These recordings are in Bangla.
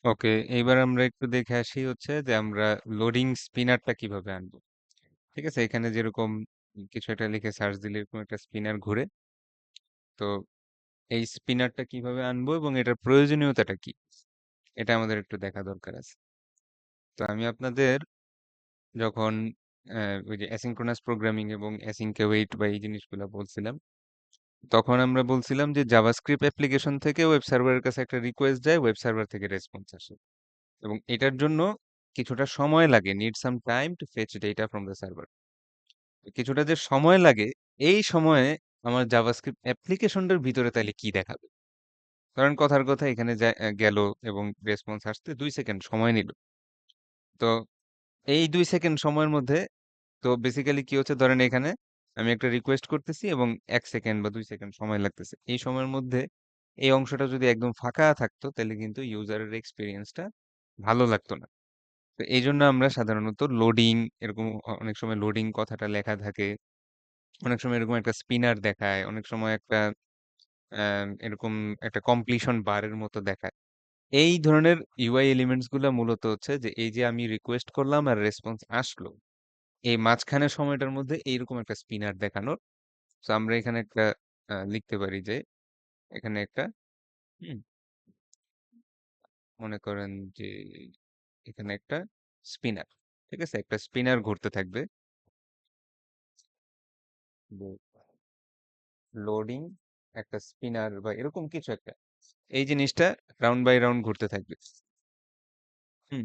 ওকে, এইবার আমরা একটু দেখে আসি হচ্ছে যে আমরা লোডিং স্পিনারটা কিভাবে আনবো। ঠিক আছে, এখানে যেরকম কিছু একটা লিখে সার্চ দিলে এরকম একটা স্পিনার ঘুরে। তো এই স্পিনারটা কিভাবে আনবো এবং এটার প্রয়োজনীয়তাটা কি, এটা আমাদের একটু দেখা দরকার আছে। তো আমি আপনাদের যখন ওই যে অ্যাসিঙ্ক্রোনাস প্রোগ্রামিং এবং অ্যাসিঙ্ক অ্যাওয়েইট বা এই জিনিসগুলো বলছিলাম, তখন আমরা বলছিলাম যে জাভাস্ক্রিপ্ট অ্যাপ্লিকেশন থেকে ওয়েব সার্ভারের কাছে একটা রিকোয়েস্ট যায়, ওয়েব সার্ভার থেকে রেসপন্স আসে এবং এটার জন্য কিছুটা সময় লাগে, need some time to face data from the server. কিছুটা যে সময় লাগে, এই সময়ে আমার জাভাস্ক্রিপ্ট অ্যাপ্লিকেশনটার ভিতরে তাহলে কি দেখাবে। কারণ কথার কথা এখানে গেল এবং রেসপন্স আসতে 2 সেকেন্ড সময় নিল। তো এই 2 সেকেন্ড সময়ের মধ্যে, তো বেসিক্যালি কি হচ্ছে, ধরেন এখানে আমি একটা রিকোয়েস্ট করতেছি এবং 1 সেকেন্ড বা 2 সেকেন্ড সময় লাগতেছে। এই সময়ের মধ্যে এই অংশটা যদি একদম ফাঁকা থাকতো তাহলে কিন্তু ইউজারের এক্সপিরিয়েন্সটা ভালো লাগতো না। তো এই জন্য আমরা সাধারণত লোডিং, এরকম অনেক সময় লোডিং কথাটা লেখা থাকে, অনেক সময় এরকম একটা স্পিনার দেখায়, অনেক সময় একটা এরকম একটা কমপ্লিশন বারের মতো দেখায়। এই ধরনের ইউআই এলিমেন্টস গুলা মূলত হচ্ছে যে এই যে আমি রিকোয়েস্ট করলাম আর রেসপন্স আসলো, এই মাঝখানের সময়টার মধ্যে এইরকম একটা স্পিনার দেখানোর। তো আমরা এখানে একটা লিখতে পারি যে এখানে একটা হুম, মনে করেন যে এখানে একটা স্পিনার, ঠিক আছে, একটা স্পিনার ঘুরতে থাকবে, লোডিং একটা স্পিনার বা এরকম কিছু একটা, এই জিনিসটা রাউন্ড বাই রাউন্ড ঘুরতে থাকবে। হুম।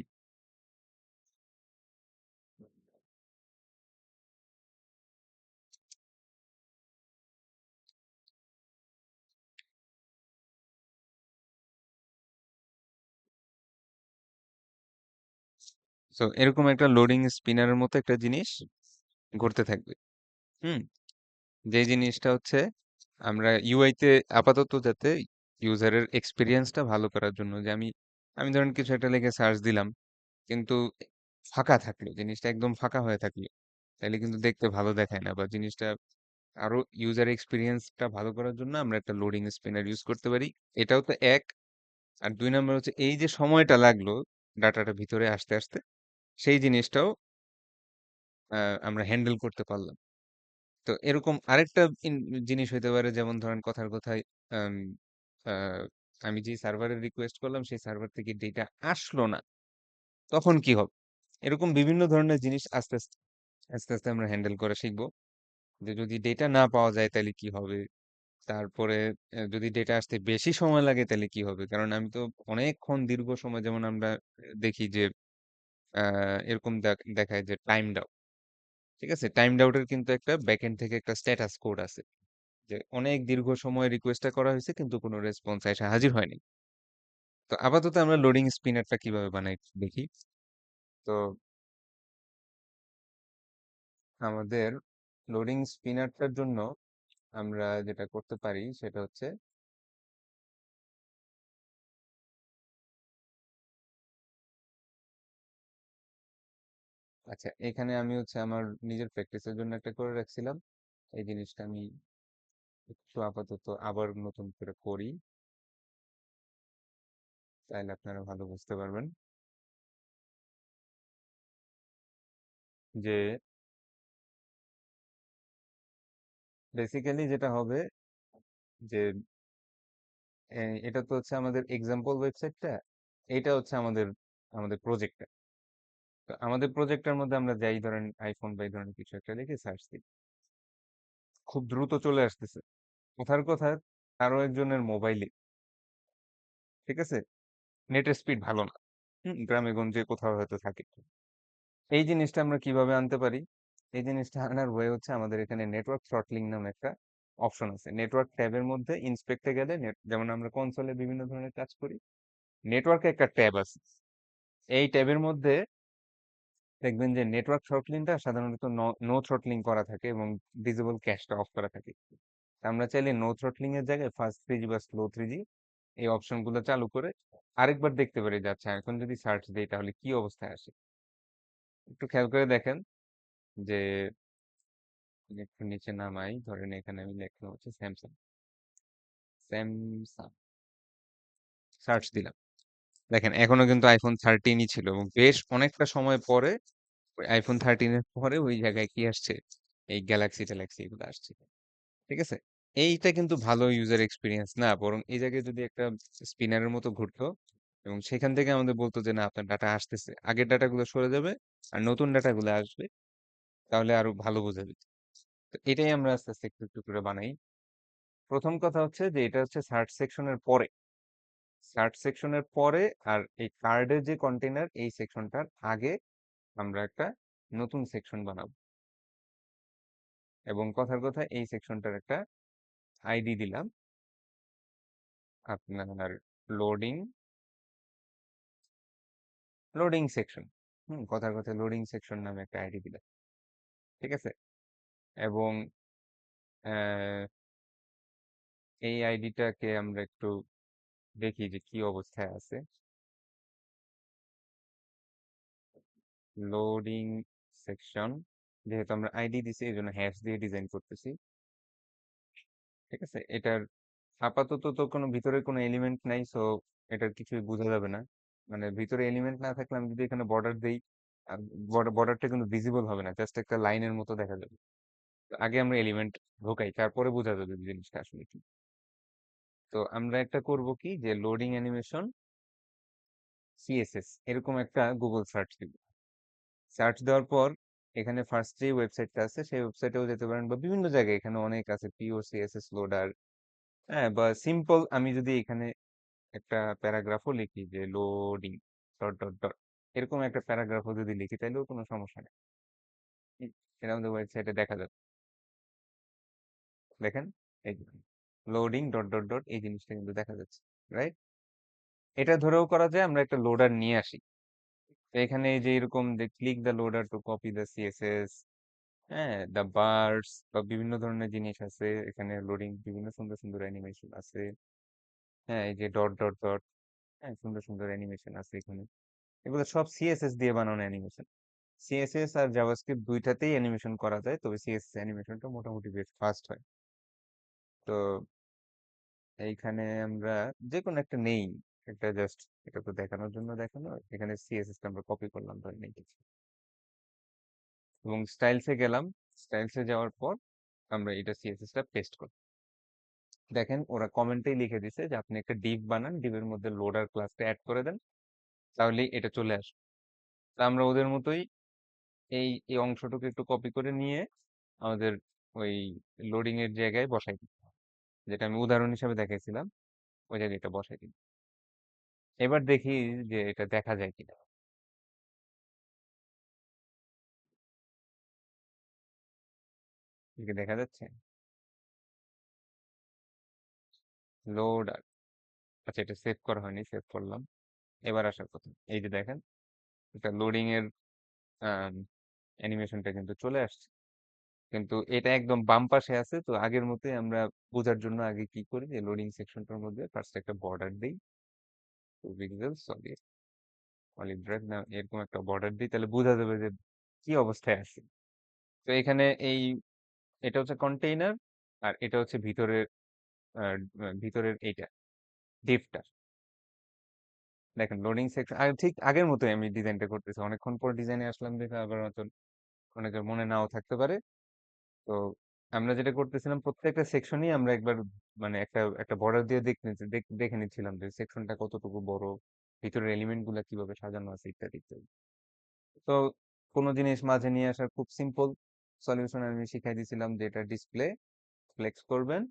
তো এরকম একটা লোডিং স্পিনারের মতো একটা জিনিস ঘুরতে থাকবে। হুম। যে জিনিসটা হচ্ছে আমরা ইউআই তে আপাতত যাতে ইউজারের এক্সপিরিয়েন্সটা ভালো করার জন্য, যে আমি আমি ধরেন কিছু একটা লিখে সার্চ দিলাম, কিন্তু ফাঁকা থাকলো, জিনিসটা একদম ফাঁকা হয়ে থাকলো, তাহলে কিন্তু দেখতে ভালো দেখায় না, বা জিনিসটা আরো ইউজার এক্সপিরিয়েন্সটা ভালো করার জন্য আমরা একটা লোডিং স্পিনার ইউজ করতে পারি। এটাও তো এক। আর 2 নম্বর হচ্ছে এই যে সময়টা লাগলো ডাটাটা ভিতরে আসতে আসতে, সেই জিনিসটাও আমরা হ্যান্ডেল করতে পারলাম। তো এরকম আরেকটা জিনিস হইতে পারে, যেমন ধরেন কথার কথায় আম, আহ, আমি যে সার্ভারের রিকোয়েস্ট করলাম সেই সার্ভার থেকে ডেটা আসলো না, তখন কি হবে। এরকম বিভিন্ন ধরনের জিনিস আস্তে আস্তে আস্তে আস্তে আমরা হ্যান্ডেল করা শিখবো। যে যদি ডেটা না পাওয়া যায় তাহলে কি হবে, তারপরে যদি ডেটা আসতে বেশি সময় লাগে তাহলে কি হবে। কারণ আমি তো অনেকক্ষণ দীর্ঘ সময়, যেমন আমরা দেখি যে এরকম দেখায় যে টাইম ডাউট। ঠিক আছে, টাইম ডাউটের কিন্তু একটা ব্যাকএন্ড থেকে একটা স্ট্যাটাস কোড আছে, যে অনেক দীর্ঘ সময় রিকোয়েস্টটা করা হয়েছে কিন্তু কোনো রেসপন্স এসে হাজির হয়নি। তো আপাতত আমরা লোডিং স্পিনারটা কিভাবে বানাই একটু দেখি। তো আমাদের লোডিং স্পিনারটার জন্য আমরা যেটা করতে পারি সেটা হচ্ছে, আচ্ছা এখানে আমি হচ্ছে আমার নিজের প্র্যাকটিসের জন্য একটা করে রাখছিলাম। এই জিনিসটা আমি একটু আপাতত আবার নতুন করে করি, তাহলে আপনারা ভালো বুঝতে পারবেন যে বেসিক্যালি যেটা হবে যে এটা তো হচ্ছে আমাদের এক্সাম্পল ওয়েবসাইটটা, এটা হচ্ছে আমাদের আমাদের প্রজেক্টটা। তো আমাদের প্রজেক্টের মধ্যে আমরা যাই ধরেন আইফোন বা এই ধরনের কিছু একটা লিখে সার্চ দিই, খুব দ্রুত চলে আসতেছে। কথার কথা কারো একজনের মোবাইলে, ঠিক আছে, নেটের স্পিড ভালো না, গ্রামে গঞ্জে কোথাও হয়তো থাকে। এই জিনিসটা আমরা কিভাবে আনতে পারি, এই জিনিসটা আনার ওয়ে হচ্ছে আমাদের এখানে নেটওয়ার্ক থ্রটলিং নামে একটা অপশন আছে। নেটওয়ার্ক ট্যাবের মধ্যে ইন্সপেক্টে গেলে যেমন আমরা কনসোলে বিভিন্ন ধরনের কাজ করি, নেটওয়ার্কে একটা ট্যাব আছে। এই ট্যাবের মধ্যে দেখবেন যে নেটওয়ার্ক থ্রটলিংটা সাধারণত নো থ্রটলিং করা থাকে এবং ডিসেবল ক্যাশটা অফ করা থাকে। তা আমরা চাইলে নো থ্রটলিং এর জায়গায় ফাস্ট 3G বা স্লো 3G এই অপশন গুলো চালু করে আরেকবার দেখতে পারি যে আচ্ছা এখন যদি সার্চ দিই তাহলে কি অবস্থায় আসে। একটু খেয়াল করে দেখেন যে একটু নিচে নামাই, ধরেন এখানে আমি লিখলাম হচ্ছে স্যামসাং, স্যামসাং সার্চ দিলাম, দেখেন এখনো কিন্তু আইফোন 13ই ছিল এবং বেশ অনেকটা সময় পরে আইফোন 13 এর পরে ওই জায়গায় কি আসছে, এই গ্যালাক্সি ট্যালাক্সি এগুলো আসছে। ঠিক আছে, এইটা কিন্তু ভালো ইউজার এক্সপিরিয়েন্স না, বরং এই জায়গায় যদি একটা স্পিনারের মতো ঘুরতো এবং সেখান থেকে আমাদের বলতো যে না আপনার ডাটা আসতেছে, আগের ডাটাগুলো সরে যাবে আর নতুন ডাটাগুলো আসবে, তাহলে আরো ভালো বোঝা যেত। তো এটাই আমরা আস্তে আস্তে একটু একটু করে বানাই। প্রথম কথা হচ্ছে যে এটা হচ্ছে সার্চ সেকশনের পরে, সার্চ সেকশনের পরে আর এই কার্ডের যে কন্টেনার এই সেকশনটার আগে আমরা একটা নতুন সেকশন বানাবো, এবং কথার কথা এই সেকশনটার একটা আইডি দিলাম আপনার লোডিং, লোডিং সেকশন। কথার কথা লোডিং সেকশন নামে একটা আইডি দিলাম। ঠিক আছে, এবং আহ, এই আইডিটাকে আমরা একটু দেখি যে কি অবস্থায় আছে। লোডিং সেকশন, যেহেতু আমরা আইডি দিছি এই জন্য হ্যাশ দিয়ে ডিজাইন করতেছি। ঠিক আছে, এটার আপাতত তো কোনো ভিতরে কোনো এলিমেন্ট নাই, সো এটার কিছুই বোঝা যাবে না। মানে ভিতরে এলিমেন্ট না থাকলে আমি যদি এখানে বর্ডার দেই, বর্ডারটা কিন্তু ভিজিবল হবে না, জাস্ট একটা লাইনের মতো দেখা যাবে। তো আগে আমরা এলিমেন্ট ঢোকাই, তারপরে বোঝা যাবে যে জিনিসটা আসলে কি। তো আমরা একটা করব কি, যে লোডিং অ্যানিমেশন সিএসএস এরকম একটা গুগল সার্চ দিব। সার্চ দেওয়ার পর এখানে ফার্স্ট যে ওয়েবসাইটটা আছে সেই ওয়েবসাইটেও যেতে পারেন, বা বিভিন্ন জায়গায় এখানে অনেক আছে পিও সিএসএস লোডার। হ্যাঁ, বা সিম্পল আমি যদি এখানে একটা প্যারাগ্রাফও লিখি যে লোডিং ডট ডট ডট, এরকম একটা প্যারাগ্রাফও যদি লিখি তাহলেও কোনো সমস্যা নেই। এটা আমাদের ওয়েবসাইটে দেখা যাবে, দেখেন এই লোডিং ডট ডট ডট এই জিনিসটা কিন্তু দেখা যাচ্ছে, রাইট? এটা ধরেও করা যায় আমরা একটা লোডার নিয়ে আসি। তো এখানে এই যে এরকম যে click the loader to copy the CSS, হ্যাঁ, দ্য বার্স বা বিভিন্ন ধরনের জিনিস আছে এখানে, লোডিং বিভিন্ন সুন্দর সুন্দর অ্যানিমেশন আছে। হ্যাঁ, এই যে ডট ডট ডট, হ্যাঁ সুন্দর সুন্দর অ্যানিমেশন আছে এখানে, এগুলো সব সিএসএস দিয়ে বানানো অ্যানিমেশন। সিএসএস আর জাভাস্ক্রিপ্ট দুইটাতেই অ্যানিমেশন করা যায়, তবে সিএসএস অ্যানিমেশনটা মোটামুটি বেশ ফাস্ট হয়। তো এইখানে আমরা যে কোনো একটা নেই, একটা জাস্ট এটা তো দেখানোর জন্য দেখানো, এখানে সিএসএস টা আমরা কপি করলাম ধরে নেই কিছু, এবং স্টাইলসে গেলাম। স্টাইলসে যাওয়ার পর আমরা এটা সিএসএস টা পেস্ট করি। দেখেন ওরা কমেন্টেই লিখে দিছে যে আপনি একটা ডিভ বানান, ডিভের মধ্যে লোডার ক্লাসটা অ্যাড করে দেন, তাহলেই এটা চলে আসবে। তা আমরা ওদের মতোই এই এই অংশটুকু একটু কপি করে নিয়ে আমাদের ওই লোডিং এর জায়গায় বসাই দিই, যেটা আমি উদাহরণ হিসেবে দেখাইছিলাম, ওই জায়গায় এটা বসাই দিই। এবার দেখি যে এটা দেখা যায় কিনা। কি দেখা যাচ্ছে? লোডার, আচ্ছা এটা সেভ করা হয়নি, সেভ করলাম। এবার আসার কথা, এই যে দেখেন এটা লোডিং এর অ্যানিমেশনটা কিন্তু চলে আসছে, কিন্তু এটা একদম বাম পাশে আছে। তো আগের মতোই আমরা বোঝার জন্য আগে কি করি, যে লোডিং সেকশনটার মধ্যে ফার্স্ট একটা বর্ডার দিই, 2 পিক্সেল সলিড, অলিভ ড্রাগ না এরকম একটা বর্ডার দিই, তাহলে বোঝা যাবে যে কি অবস্থায় আছে। তো এখানে এই এটা হচ্ছে কন্টেইনার, আর এটা হচ্ছে ভিতরের ভিতরের এইটা ডিপটা। দেখেন লোডিং সেকশন আর ঠিক আগের মতোই আমি ডিজাইনটা করতেছি, অনেকক্ষণ পর ডিজাইনে আসলাম দেখে আবার হয়তো অনেকের মনে নাও থাকতে পারে। তো আমরা যেটা করতেছিলাম প্রত্যেকটা সেকশনই আমরা একবার মানে একটা একটা বর্ডার দিয়ে দেখে নিচ্ছিলাম যে সেকশনটা কতটুকু বড়, ভিতরের এলিমেন্ট গুলা কিভাবে সাজানো আছে ইত্যাদি ইত্যাদি। তো কোনো জিনিস মাঝে নিয়ে আসার খুব সিম্পল সলিউশন আমি শিখাই দিয়েছিলাম, যে এটা ডিসপ্লে ফ্লেক্স করবেন,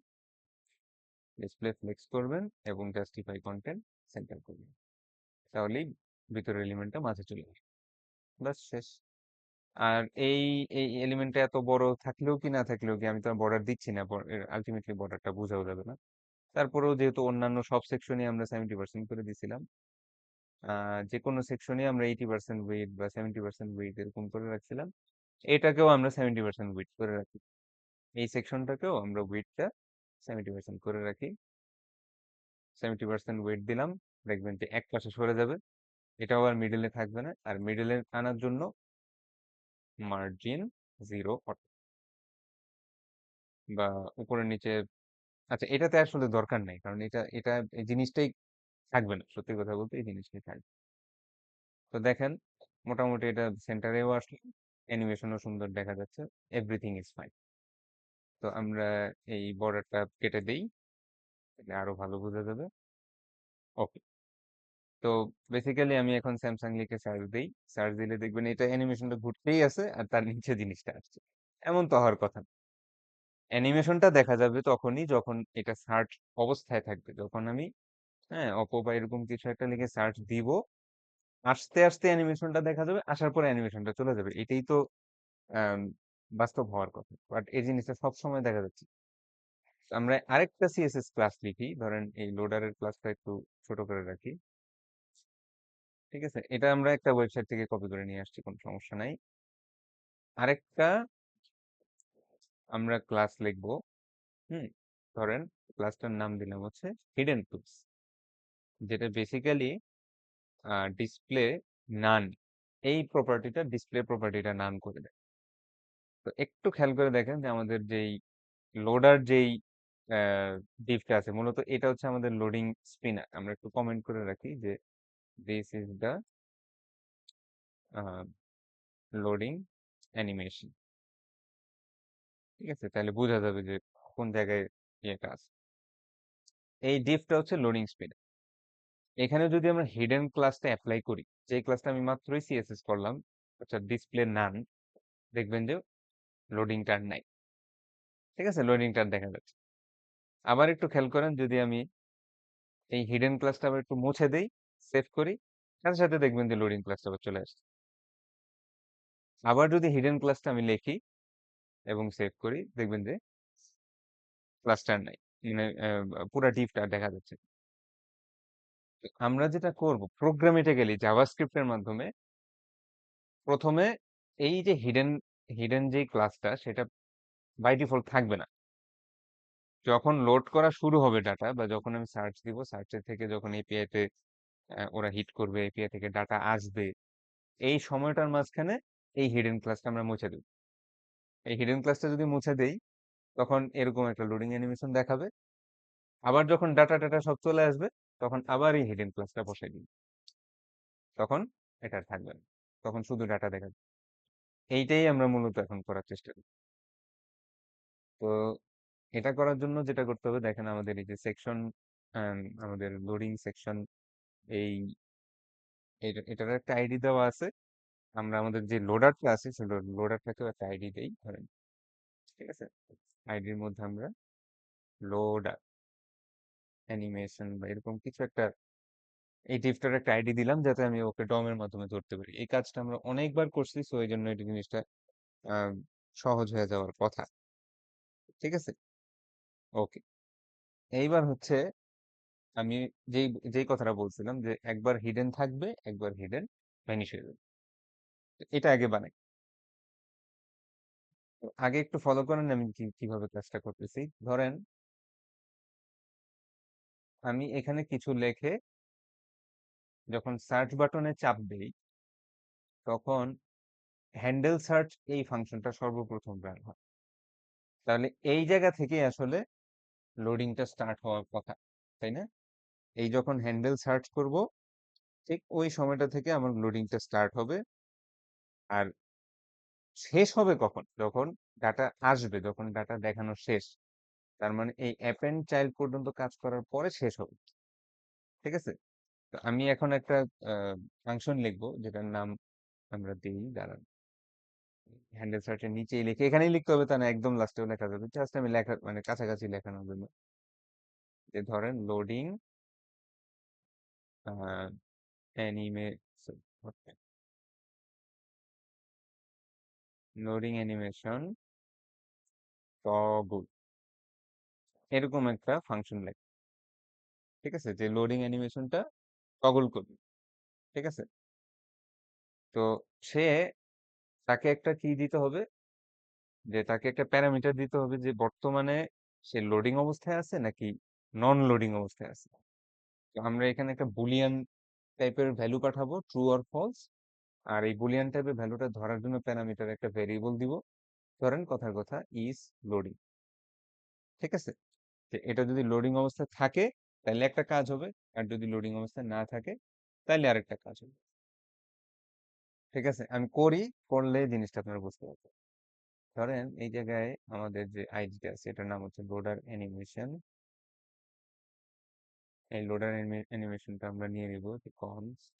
ডিসপ্লে ফ্লেক্স করবেন এবং জাস্টিফাই কন্টেন্ট সেন্টার করবেন, তাহলেই ভিতরের এলিমেন্টটা মাঝে চলে আসবে, বাস শেষ। আর এই এই এলিমেন্টটা এত বড় থাকলেও কি না থাকলেও কি, আমি তো বর্ডার দিচ্ছি না, আলটিমেটলি বর্ডারটা বোঝাও যাবে না। তারপরেও যেহেতু অন্যান্য সব সেকশনই আমরা 70% করে দিছিলাম, যে কোনো সেকশনই আমরা 80% ওয়েট বা 70% ওয়েট এরকম করে রাখছিলাম, এটাকেও আমরা 70% ওয়েট করে রাখি। এই সেকশনটাকেও আমরা ওয়েটটা 70% করে রাখি। 70% ওয়েট দিলাম, দেখবেন যে এক পাশে সরে যাবে, এটাও আর মিডলে থাকবে না। আর মিডলে আনার জন্য মার্জিন 0 বা উপরে নিচে, আচ্ছা এটাতে আসলে দরকার নাই, কারণ এটা এটা এই জিনিসটাই থাকবে না, সত্যি কথা বলতে এই জিনিসটাই থাকবে। তো দেখেন মোটামুটি এটা সেন্টারেও আসলে, অ্যানিমেশনও সুন্দর দেখা যাচ্ছে, এভরিথিং ইজ ফাইন। তো আমরা এই বর্ডারটা কেটে দেই, তাহলে আরো ভালো বোঝা যাবে। ওকে। তো বেসিক্যালি আমি এখন স্যামসাং লিখে সার্চ দিই, সার্চ দিলে দেখবেন এটা অ্যানিমেশনটা ঘুরতেই আছে আর তার নিচে জিনিসটা আসছে। এমন তো হওয়ার কথা না। অ্যানিমেশনটা দেখা যাবে তখনই যখন এটা সার্চ অবস্থায় থাকবে, যখন আমি হ্যাঁ অপো বা এরকম কিছু একটা লিখে সার্চ দিব, আস্তে আস্তে অ্যানিমেশনটা দেখা যাবে, আসার পরে অ্যানিমেশনটা চলে যাবে। এটাই তো আম, বাস্তব হওয়ার কথা, বাট এই জিনিসটা সব সময় দেখা যাচ্ছে। তো আমরা আরেকটা সিএসএস ক্লাস লিখি, ধরেন এই লোডারের ক্লাসটা একটু ছোট করে রাখি। ঠিক আছে, এটা আমরা একটা ওয়েবসাইট থেকে কপি করে নিয়ে আসছি, কোনো সমস্যা নাই। আরেকটা আমরা ক্লাস লিখবো। হুম, ধরেন ক্লাসটার নাম দিলাম হচ্ছে হিডেন টুলস, যেটা বেসিক্যালি ডিসপ্লে নান, এই প্রপার্টিটা ডিসপ্লে প্রপার্টিটা নান করে দেয়। তো একটু খেয়াল করে দেখেন যে আমাদের যেই লোডার যেই ডিভটা আছে, মূলত এটা হচ্ছে আমাদের লোডিং স্পিনার। আমরা একটু কমেন্ট করে রাখি যে this is the loading animation. ঠিক আছে, তাহলে বোঝা যাবে যে কোন জায়গায় ইয়েটা আছে। এই ডিভটা হচ্ছে লোডিং স্পিনার। এখানে যদি আমরা হিডেন ক্লাসটা অ্যাপ্লাই করি, যে ক্লাসটা আমি মাত্রই সিএসএস করলাম, আচ্ছা ডিসপ্লে নান, দেখবেন যে লোডিংটা আর নাই। ঠিক আছে, লোডিংটা আর দেখা যাচ্ছে। আবার একটু খেয়াল করেন, যদি আমি এই হিডেন ক্লাসটা আবার একটু মুছে দেই, সেভ করি, সাথে সাথে দেখবেন যে লোডিং ক্লাসটা আবার চলে আসছে। আবার যদি হিডেন ক্লাসটা আমি লিখি এবং সেভ করি, দেখবেন যে ক্লাসটা আর নাই, মানে পুরা ডিপটা দেখা যাচ্ছে। তো আমরা যেটা করব প্রোগ্রামেটিক্যালি জাভাস্ক্রিপ্টের মাধ্যমে, প্রথমে এই যে হিডেন হিডেন যে ক্লাসটা সেটা বাই ডিফল্ট থাকবে না। যখন লোড করা শুরু হবে ডাটা, বা যখন আমি সার্চ দিব, সার্চের থেকে যখন এপিআই তে ওরা হিট করবে, এপিআই থেকে ডাটা আসবে, এই সময়টার মাঝখানে এই হিডেন ক্লাসটা আমরা মুছে দেব। এই হিডেন ক্লাসটা যদি মুছে দেই, তখন এরকম একটা লোডিং অ্যানিমেশন দেখাবে। আবার যখন ডাটা টাটা সব চলে আসবে, তখন আবার এই হিডেন ক্লাসটা বসাই দিই, তখন এটা আর থাকবে না, তখন শুধু ডাটা দেখাবে। এইটাই আমরা মূলত এখন করার চেষ্টা করি। তো এটা করার জন্য যেটা করতে হবে, দেখেন আমাদের এই যে সেকশন, আমাদের লোডিং সেকশন, এই এটার একটা আইডি দেওয়া আছে। আমরা আমাদের যে লোডারটা আছে সেই লোডারটাকেও একটা আইডি দেই, ধরেন। ঠিক আছে, আইডির মধ্যে আমরা লোডার অ্যানিমেশন বা এরকম কিছু একটা, এই টিপটার একটা আইডি দিলাম, যাতে আমি ওকে ডমের মাধ্যমে ধরতে পারি। এই কাজটা আমরা অনেকবার করছি, সো এই জন্য এই জিনিসটা আহ, সহজ হয়ে যাওয়ার কথা। ঠিক আছে, ওকে। এইবার হচ্ছে আমি যেই যেই কথাটা বলছিলাম যে একবার হিডেন থাকবে, একবার হিডেন ভ্যানিশ হয়ে যাবে। তো এটা আগে বানাই। তো আগে একটু ফলো করেন আমি কিভাবে কাজটা করতেছি। ধরেন আমি এখানে কিছু লেখে যখন সার্চ বাটনে চাপ দেই, তখন হ্যান্ডেল সার্চ এই ফাংশনটা সর্বপ্রথম রান হয়। তাহলে এই জায়গা থেকে আসলে লোডিংটা স্টার্ট হওয়ার কথা, তাই না? এই যখন হ্যান্ডেল সার্চ করব, ঠিক ওই সময়টা থেকে আমার লোডিংটা স্টার্ট হবে। আর শেষ হবে কখন? যখন ডাটা আসবে, যখন ডাটা দেখানো শেষ, তার মানে এই অ্যাপেন্ড চাইল্ড পর্যন্ত কাজ করার পরে শেষ হবে। ঠিক আছে, তো আমি এখন একটা ফাংশন লিখবো, যেটার নাম আমরা দিই, দাঁড়ান, হ্যান্ডেল সার্চের নিচেই লিখে, এখানেই লিখতে হবে তা না, একদম লাস্টেও লেখা যাবে, জাস্ট আমি লেখা মানে কাছাকাছি লেখানোর জন্য। যে ধরেন loading animation, loading animation toggle, এরকম একটা ফাংশন লেখ। ঠিক আছে, যে লোডিং অ্যানিমেশনটা টগল করবে। ঠিক আছে, তো সে, তাকে একটা কি দিতে হবে, যে তাকে একটা প্যারামিটার দিতে হবে যে বর্তমানে সে লোডিং অবস্থায় আছে নাকি নন লোডিং অবস্থায় আছে। তো আমরা এখানে একটা বুলিয়ান টাইপের ভ্যালু পাঠাবো, ট্রু অর ফলস। আর এই বুলিয়ান টাইপের ভ্যালুটা ধরার জন্য প্যারামিটার একটা ভেরিয়েবল দিব, ধরেন কথার কথা ইজ লোডিং। ঠিক আছে, যে এটা যদি লোডিং অবস্থায় থাকে, তাহলে একটা কাজ হবে, আর যদি লোডিং অবস্থায় না থাকে তাহলে আরেকটা কাজ হবে। ঠিক আছে, আমি করি, করলে জিনিসটা আপনারা বুঝতে পারবেন। ধরেন এই জায়গায় আমাদের যে আইডিটা আছে এটার নাম হচ্ছে লোডার অ্যানিমেশন। এই লোডার অ্যানিমেশনটা আমরা নিয়ে নিব যে const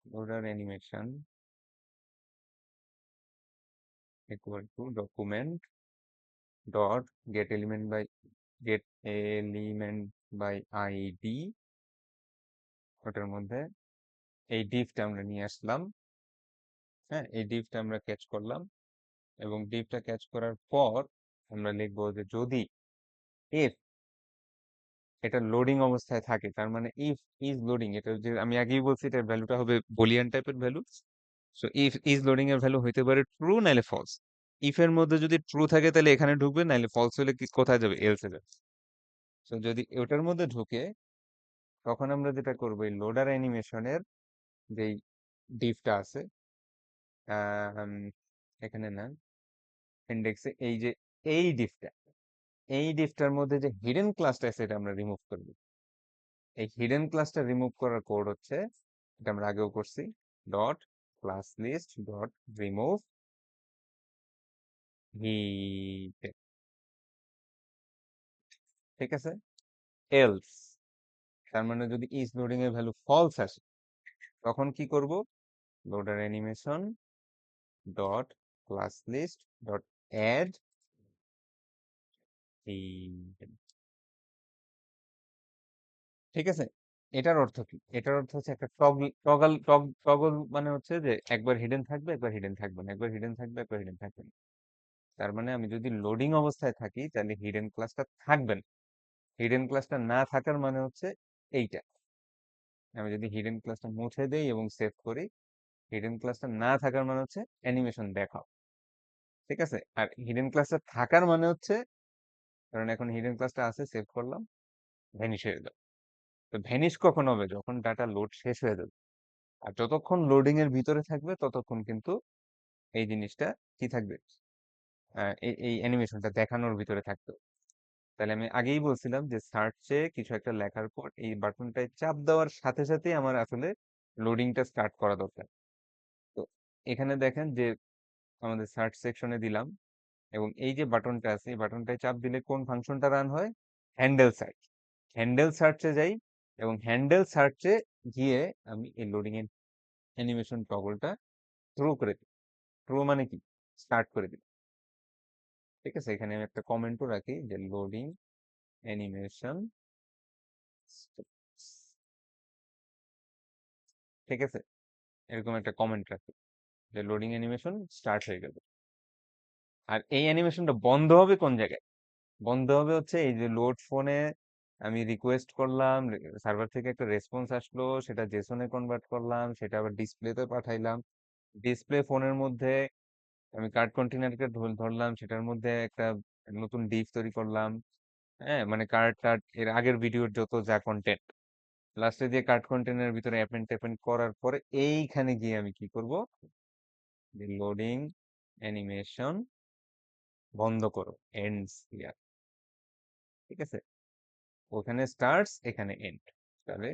loader animation equal to document dot get element by ID. ওটার মধ্যে এই ডিফটা আমরা নিয়ে আসলাম। হ্যাঁ, এই ডিফটা আমরা ক্যাচ করলাম, এবং ডিফটা ক্যাচ করার পর আমরা লিখবো যে যদি ইফ এটা লোডিং অবস্থায় থাকে, তার মানে ইফ ইজ লোডিং, এটা যে আমি আগেই বলছি এটার ভ্যালুটা হবে বুলিয়ান টাইপের value. So if is loading এর ভ্যালু হইতে পারে ট্রু নাইলে ফলস। ইফ এর মধ্যে যদি ট্রু থাকে তাহলে এখানে ঢুকবে, নাইলে ফলস হলে কি কোথায় যাবে, এলসে যাবে। তো যদি ওটার মধ্যে ঢুকে, তখন আমরা যেটা করবো এই লোডার অ্যানিমেশনের যেই ডিফটা আছে, আম, এখানে না, ইন্ডেক্সে, এই যে এই ডিফটা, এই ডিফটার মধ্যে যে হিডেন ক্লাসটা আছে এটা আমরা রিমুভ করবো। এই হিডেন ক্লাসটা রিমুভ করার কোড হচ্ছে, এটা আমরা আগেও করছি, dot class list dot remove hidden. ঠিক আছে, এলস, তার মানে যদি ইজ লোডিং এর ভ্যালু ফলস আসে, তখন কি করব, loader animation dot class list dot add hidden. ঠিক আছে, এটার অর্থ কি? এটার অর্থ হচ্ছে একটা টগল টগল টগল, মানে হচ্ছে যে একবার হিডেন থাকবে, একবার হিডেন থাকবে না, একবার হিডেন থাকবে, একবার হিডেন থাকবে না। তার মানে আমি যদি লোডিং অবস্থায় থাকি তাহলে হিডেন ক্লাসটা থাকবে না। হিডেন ক্লাসটা না থাকার মানে হচ্ছে এইটা। আমি যদি হিডেন ক্লাসটা মুছে দেই এবং সেভ করি, হিডেন ক্লাসটা না থাকার মানে হচ্ছে অ্যানিমেশন দেখাও। ঠিক আছে, আর হিডেন ক্লাসটা থাকার মানে হচ্ছে, কারণ এখন হিডেন ক্লাসটা আছে, সেভ করলাম, ভ্যানিশ হয়ে যাবে। তো ভ্যানিশ কখন হবে, যখন ডাটা লোড শেষ হয়ে যাবে। আর যতক্ষণ লোডিং এর ভিতরে থাকবে ততক্ষণ কিন্তু এই জিনিসটা কি থাকবে, এই এই অ্যানিমেশনটা দেখানোর ভিতরে থাকতো। তাহলে আমি আগেই বলছিলাম যে সার্চে কিছু একটা লেখার পর এই বাটনটায় চাপ দেওয়ার সাথে সাথে আমার আসলে লোডিংটা স্টার্ট করা দরকার। তো এখানে দেখেন যে আমাদের সার্চ সেকশনে দিলাম, এবং এই যে বাটনটা আছে এই বাটনটায় চাপ দিলে কোন ফাংশনটা রান হয়, হ্যান্ডেল সার্চ। হ্যান্ডেল সার্চে যাই, এবং হ্যান্ডেল সার্চে গিয়ে আমি এই লোডিং এর অ্যানিমেশন টগলটা থ্রো করে দিই। থ্রো মানে কি, স্টার্ট করে দিই। ঠিক আছে, এখানে আমি একটা কমেন্টও রাখি যে লোডিং অ্যানিমেশন, ঠিক আছে, এরকম একটা কমেন্ট রাখি যে লোডিং অ্যানিমেশন স্টার্ট হয়ে গেল। আর এই অ্যানিমেশনটা বন্ধ হবে কোন জায়গায়, বন্ধ হবে হচ্ছে এই যে লোড ফোনে আমি রিকোয়েস্ট করলাম, সার্ভার থেকে একটা রেসপন্স আসলো, সেটা জেসনে কনভার্ট করলাম, সেটা আবার ডিসপ্লেতে পাঠাইলাম। ডিসপ্লে ফোনের মধ্যে আমি কার্ড কন্টেনারকে ধরলাম, সেটার মধ্যে একটা নতুন ডিপ তৈরি করলাম। হ্যাঁ, মানে কার্ড টার্ড এর আগের ভিডিওর যত যা কন্টেন্ট, লাস্টে দিয়ে কার্ড কন্টেনারের ভিতরে অ্যাপেন্ড ট্যাপেন্ড করার পরে এইখানে গিয়ে আমি কি করব, লোডিং অ্যানিমেশন বন্ধ করো, এন্ডস হিয়ার। ঠিক আছে, ওখানে স্টার্টস, এখানে এন্ড। তাহলে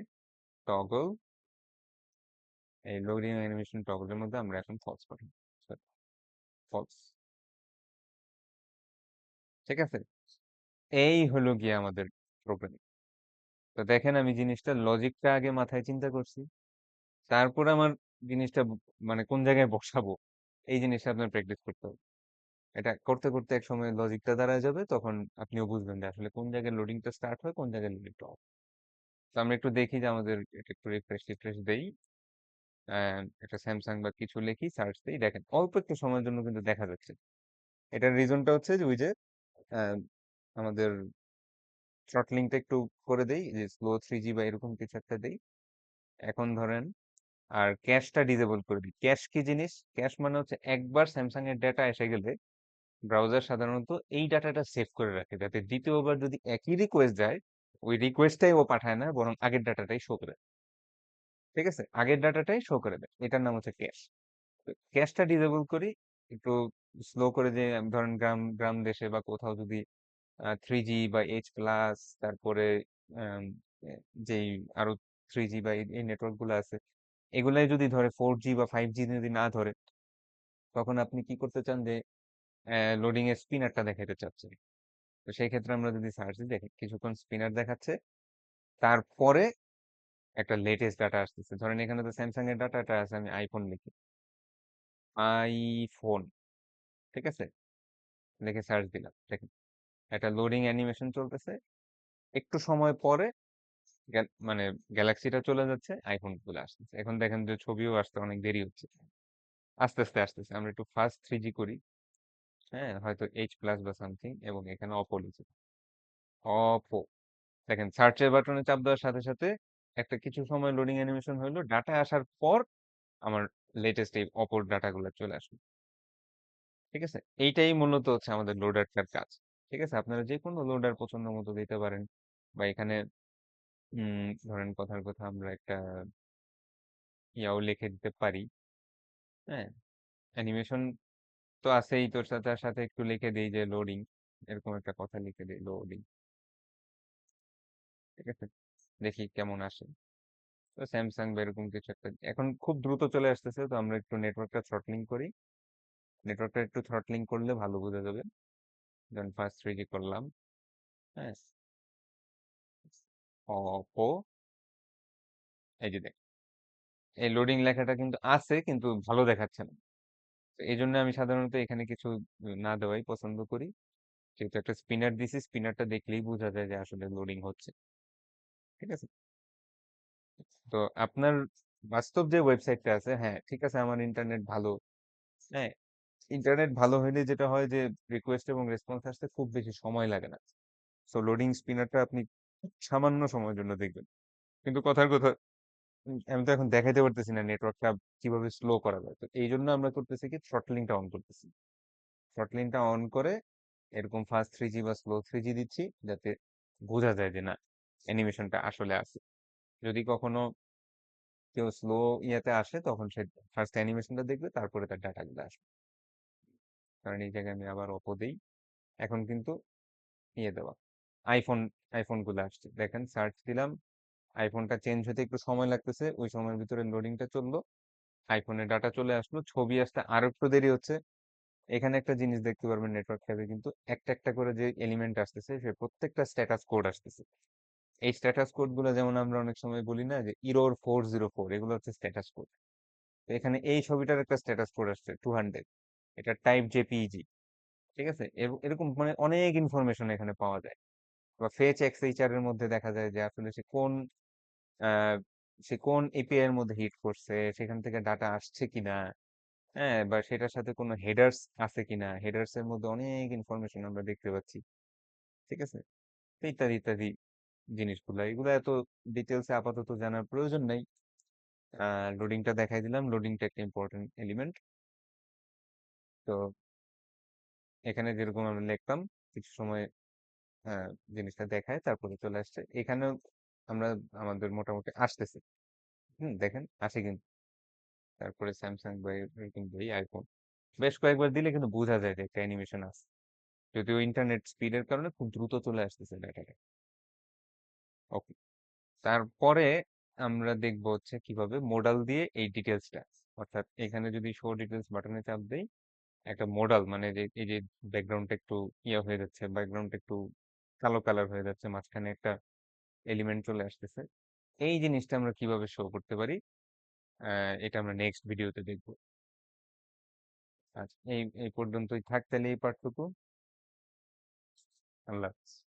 টগল, এই লোডিং অ্যানিমেশন টগলের মধ্যে আমরা এখন ফলস পাঠাবো, ফলস। ঠিক আছে, এই হলো গিয়ে আমাদের প্রোগ্রামিং। তো দেখেন আমি জিনিসটা লজিকটা আগে মাথায় চিন্তা করছি, তারপর আমার জিনিসটা মানে কোন জায়গায় বসাবো এই জিনিসটা আপনার প্র্যাকটিস করতে হবে। এটা করতে করতে এক সময় লজিকটা দাঁড়ায় যাবে, তখন আপনিও বুঝবেন যে আসলে কোন জায়গায় লোডিংটা স্টার্ট হয়, কোন জায়গায় লোডিংটা অফ। তো আমরা একটু দেখি যে আমাদের এটা একটু রিফ্রেশ দেই, একটা স্যামসাং বা কিছু লিখি, সার্চ দিই, দেখেন অল্প একটু সময়ের জন্য কিন্তু দেখা যাচ্ছে। এটার রিজনটা হচ্ছে যে ওই যে আহ, আমাদের থ্রটলিংটা একটু করে দেই, যে স্লো 3G বা এরকম কিছু একটা দেই। এখন ধরেন, আর ক্যাশটা ডিসেবল করে দিই। ক্যাশ কি জিনিস, ক্যাশ মানে হচ্ছে একবার স্যামসাং এর ডেটা এসে গেলে ব্রাউজার সাধারণত এই ডাটাটা সেভ করে রাখে, যাতে দ্বিতীয়বার যদি একই রিকোয়েস্ট যায়, ওই রিকোয়েস্টটাই ও পাঠায় না, বরং আগের ডাটাটাই শো করে দেয়। ঠিক আছে, আগের ডাটাটাই শো করে দেয়, এটার নাম হচ্ছে ক্যাশ। ক্যাশটা ডিসেবল করি, একটু স্লো করে, যে ধরেন গ্রাম গ্রাম দেশে বা কোথাও যদি 3G বা H প্লাস, তারপরে আম, যেই আরো 3G বা এই নেটওয়ার্ক গুলো আছে, এগুলাই যদি ধরে 4G বা 5G যদি না ধরে, তখন আপনি কি করতে চান যে লোডিং এর স্পিনারটা দেখাইতে চাচ্ছেন। তো সেই ক্ষেত্রে আমরা যদি সার্চ দিই, দেখি কিছুক্ষণ স্পিনার দেখাচ্ছে, তারপরে একটা লেটেস্ট ডাটা আসতেছে। ধরেন এখানে তো স্যামসাং এর ডাটাটা আছে, আমি আইফোন লিখি, আইফোন, ঠিক আছে, লিখে সার্চ দিলাম, দেখেন একটা লোডিং অ্যানিমেশন চলতেছে। একটু সময় পরে মানে গ্যালাক্সিটা চলে যাচ্ছে, আইফোন গুলো আসতেছে। এখন দেখেন যে ছবিও আসতে অনেক দেরি হচ্ছে, আস্তে আস্তে আসতেছে। আমরা একটু ফাস্ট 3G করি, হ্যাঁ, হয়তো H+ বা সামথিং, এবং এখানে অপো লিখি, অপো। দেখেন সার্চের বাটনে চাপ দেওয়ার সাথে সাথে একটা কিছু সময় লোডিং অ্যানিমেশন হইলো, ডাটা আসার পর আমার লেটেস্ট এই অপর ডাটাগুলো চলে আসবে। ঠিক আছে, এইটাই মূলত হচ্ছে আমাদের লোডারটার কাজ। ঠিক আছে, আপনারা যে কোনো লোডার পছন্দ মতো দিতে পারেন, বা এখানে ধরেন কথার কথা আমরা একটা ইয়াও লিখে দিতে পারি। হ্যাঁ, অ্যানিমেশন তো আছেই, তোর সাথে সাথে একটু লিখে দিই যে লোডিং, এরকম একটা কথা লিখে দিই, লোডিং। ঠিক আছে, দেখি কেমন আসে। তো স্যামসাং বা এরকম কিছু একটা, এখন খুব দ্রুত চলে আসতেছে, তো আমরা একটু নেটওয়ার্কটা থ্রটলিং করি। নেটওয়ার্কটা একটু থ্রটলিং করলে ভালো বোঝা যাবে। যেমন ফার্স্ট 3G করলাম, হ্যাঁ, অপো, এই যে দেখ, এই লোডিং লেখাটা কিন্তু আছে, কিন্তু ভালো দেখাচ্ছে না। তো এই জন্য আমি সাধারণত এখানে কিছু না দেওয়াই পছন্দ করি। যেহেতু একটা স্পিনার দিছি, স্পিনারটা দেখলেই বোঝা যায় যে আসলে লোডিং হচ্ছে। ঠিক আছে, তো আপনার বাস্তব যে ওয়েবসাইটটা আছে, হ্যাঁ ঠিক আছে, আমার ইন্টারনেট ভালো, হ্যাঁ, ইন্টারনেট ভালো হইলে যেটা হয় যে রিকোয়েস্ট এবং রেসপন্স আসতে খুব বেশি সময় লাগে না। সো লোডিং স্পিনারটা আপনি খুব সামান্য সময়ের জন্য দেখবেন। কিন্তু কথার কথা, আমি তো এখন দেখাইতে পারতেছি না নেটওয়ার্কটা কিভাবে স্লো করা যায়। তো এই জন্য আমরা করতেছি কি, থ্রটলিংটা অন করতেছি। থ্রটলিংটা অন করে এরকম ফাস্ট 3G বা স্লো 3G দিচ্ছি, যাতে বোঝা যায় যে না, অ্যানিমেশনটা আসলে আছে। যদি কখনো কেউ স্লো ইয়েতে আসে, তখন সে ফার্স্ট অ্যানিমেশনটা দেখবে, তারপরে তার ডাটাগুলো আসবে। কারণ এই জায়গায় আমি আবার অপো দেই, এখন কিন্তু ইয়ে দেওয়া, আইফোন, আইফোন গুলো আসছে, দেখেন সার্চ দিলাম, আইফোনটা চেঞ্জ হতে একটু সময় লাগতেছে, ওই সময়ের ভিতরে লোডিংটা চললো, আইফোনের ডাটা চলে আসলো, ছবি আসতে আরো একটু দেরি হচ্ছে। এখানে একটা জিনিস দেখতে পারবেন, নেটওয়ার্ক ট্যাবে কিন্তু একটা একটা করে যে এলিমেন্ট আসতেছে, সে প্রত্যেকটা স্ট্যাটাস কোড আসতেছে। এই স্ট্যাটাস কোড গুলো, যেমন আমরা অনেক সময় বলি না যে ইরোর 404, এগুলো হচ্ছে স্ট্যাটাস কোড। তো এখানে এই ছবিটার একটা স্ট্যাটাস কোড আসছে 200, এটা টাইপ জেপিইজি। ঠিক আছে, এরকম মানে অনেক ইনফরমেশন এখানে পাওয়া যায়। বা ফেচ এক্সএইচআর এর মধ্যে দেখা যায় যে আসলে আহ, সে কোন এপিআই এর মধ্যে হিট করছে, সেখান থেকে ডাটা আসছে কিনা, হ্যাঁ, বা সেটার সাথে কোনো হেডার্স আছে কিনা, হেডার্স এর মধ্যে অনেক ইনফরমেশন আমরা দেখতে পাচ্ছি। ঠিক আছে, তো ইত্যাদি ইত্যাদি জিনিসগুলো, এগুলো এত ডিটেলসে আপাতত জানার প্রয়োজন নেই। লোডিংটা দেখাই দিলাম, লোডিংটা একটা ইম্পর্টেন্ট এলিমেন্ট। তো এখানে যেরকম আমরা লিখতাম, কিছু সময় জিনিসটা দেখায়, তারপরে চলে আসছে এখানেও। আমরা আমাদের মোটামুটি আসতেছে, দেখেন আসে কিন্তু। তারপরে স্যামসাং বা এরকম ভাই আইফোন, বেশ কয়েকবার দিলে কিন্তু বোঝা যায় যে একটা অ্যানিমেশন আছে, যদিও ইন্টারনেট স্পিডের কারণে খুব দ্রুত চলে আসতেছে ডাটাটা। ওকে, তারপরে আমরা দেখবো হচ্ছে কিভাবে মোডাল দিয়ে এই ডিটেলসটা, অর্থাৎ এখানে যদি শো ডিটেলস বাটনে চাপ দেই, একটা মোডাল মানে যে এই যে ব্যাকগ্রাউন্ডটা একটু ইয়ে হয়ে যাচ্ছে, ব্যাকগ্রাউন্ডটা একটু কালো কালার হয়ে যাচ্ছে, মাঝখানে একটা এলিমেন্ট চলে আসতেছে, এই জিনিসটা আমরা কিভাবে শো করতে পারি, এটা আমরা নেক্সট ভিডিওতে দেখবো। আচ্ছা, এই এই পর্যন্তই থাক তাহলে এই পার্টটুকু। আল্লাহ হাফেজ।